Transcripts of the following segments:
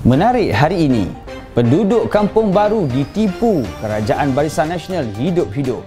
Menarik hari ini, penduduk Kampung Baru ditipu Kerajaan Barisan Nasional hidup-hidup.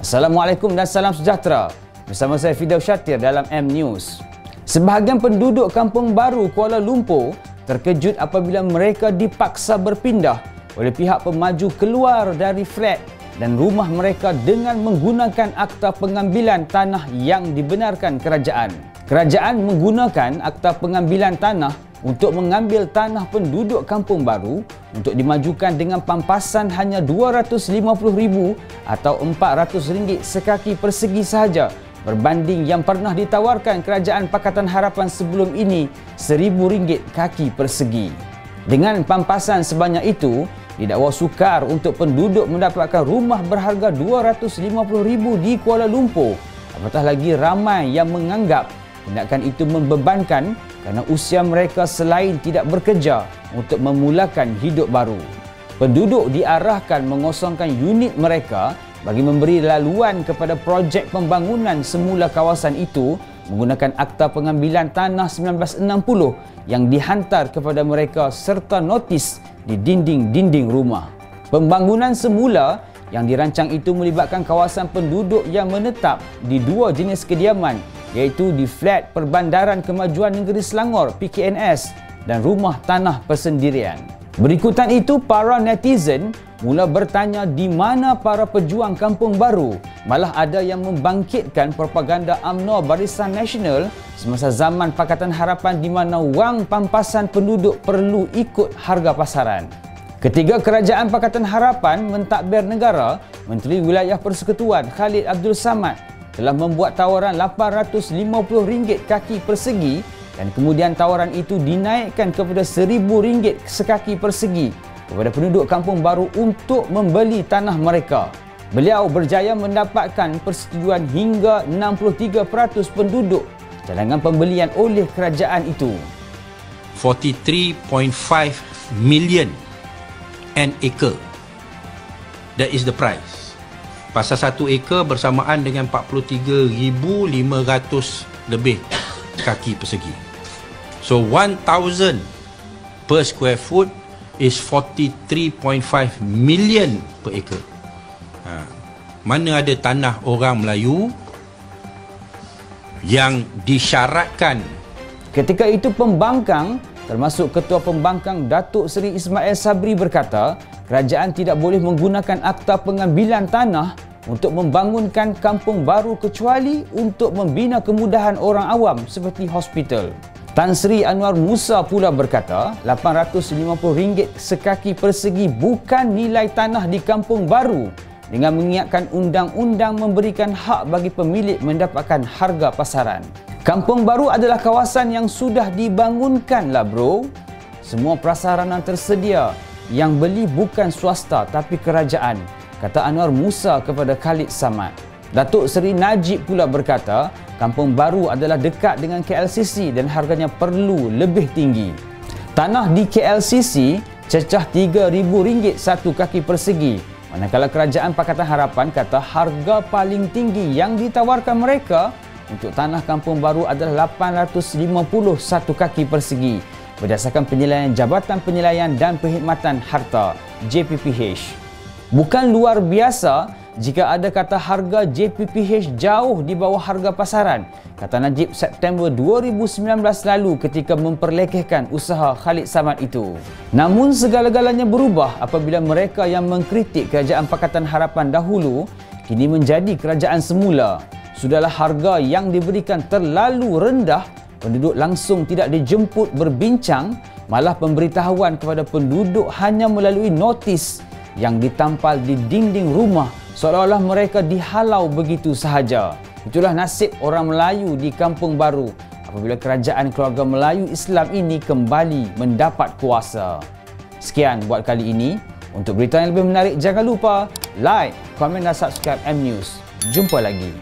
Assalamualaikum dan salam sejahtera. Bersama saya Fidaus Syatir dalam M News. Sebahagian penduduk Kampung Baru Kuala Lumpur terkejut apabila mereka dipaksa berpindah oleh pihak pemaju keluar dari flat dan rumah mereka dengan menggunakan akta pengambilan tanah yang dibenarkan kerajaan. Kerajaan menggunakan akta pengambilan tanah untuk mengambil tanah penduduk Kampung Baru untuk dimajukan dengan pampasan hanya RM250,000 atau RM400 sekaki persegi sahaja, berbanding yang pernah ditawarkan Kerajaan Pakatan Harapan sebelum ini RM1,000 kaki persegi. Dengan pampasan sebanyak itu, didakwa sukar untuk penduduk mendapatkan rumah berharga RM250,000 di Kuala Lumpur. Apatah lagi ramai yang menganggap tindakan itu membebankan kerana usia mereka selain tidak bekerja untuk memulakan hidup baru. Penduduk diarahkan mengosongkan unit mereka bagi memberi laluan kepada projek pembangunan semula kawasan itu menggunakan akta pengambilan tanah 1960 yang dihantar kepada mereka serta notis di dinding-dinding rumah. Pembangunan semula yang dirancang itu melibatkan kawasan penduduk yang menetap di dua jenis kediaman, iaitu di Flat Perbandaran Kemajuan Negeri Selangor (PKNS) dan rumah tanah persendirian. Berikutan itu, para netizen mula bertanya di mana para pejuang Kampung Baru. Malah ada yang membangkitkan propaganda UMNO Barisan Nasional semasa zaman Pakatan Harapan di mana wang pampasan penduduk perlu ikut harga pasaran. Ketika Kerajaan Pakatan Harapan mentadbir negara, Menteri Wilayah Persekutuan Khalid Abdul Samad telah membuat tawaran RM850 kaki persegi dan kemudian tawaran itu dinaikkan kepada RM1,000 sekaki persegi kepada penduduk Kampung Baru untuk membeli tanah mereka. Beliau berjaya mendapatkan persetujuan hingga 63% penduduk cadangan pembelian oleh kerajaan itu. 43.5 million an acre. That is the price. Pasal 1 ekar bersamaan dengan 43,500 lebih kaki persegi. So 1,000 per square foot is 43.5 million per acre. Mana ada tanah orang Melayu yang disyaratkan. Ketika itu pembangkang, termasuk Ketua Pembangkang Datuk Seri Ismail Sabri berkata, kerajaan tidak boleh menggunakan akta pengambilan tanah untuk membangunkan kampung baru kecuali untuk membina kemudahan orang awam seperti hospital. Tan Sri Anwar Musa pula berkata, RM850 sekaki persegi bukan nilai tanah di Kampung Baru dengan mengingatkan undang-undang memberikan hak bagi pemilik mendapatkan harga pasaran. Kampung Baru adalah kawasan yang sudah dibangunkan lah bro. Semua prasarana tersedia, yang beli bukan swasta tapi kerajaan, kata Anwar Musa kepada Khalid Samad. Datuk Seri Najib pula berkata, Kampung Baru adalah dekat dengan KLCC dan harganya perlu lebih tinggi. Tanah di KLCC cecah RM3,000 satu kaki persegi, manakala Kerajaan Pakatan Harapan kata harga paling tinggi yang ditawarkan mereka untuk tanah Kampung Baru adalah RM850 satu kaki persegi berdasarkan penilaian Jabatan Penilaian dan Perkhidmatan Harta JPPH. Bukan luar biasa jika ada kata harga JPPH jauh di bawah harga pasaran, kata Najib September 2019 lalu ketika memperlekehkan usaha Khalid Samad itu. Namun segala-galanya berubah apabila mereka yang mengkritik Kerajaan Pakatan Harapan dahulu kini menjadi kerajaan semula. Sudahlah harga yang diberikan terlalu rendah, penduduk langsung tidak dijemput berbincang, malah pemberitahuan kepada penduduk hanya melalui notis yang ditampal di dinding rumah seolah-olah mereka dihalau begitu sahaja. Itulah nasib orang Melayu di Kampung Baru apabila kerajaan keluarga Melayu Islam ini kembali mendapat kuasa. Sekian buat kali ini. Untuk berita yang lebih menarik, jangan lupa like, komen dan subscribe M News. Jumpa lagi.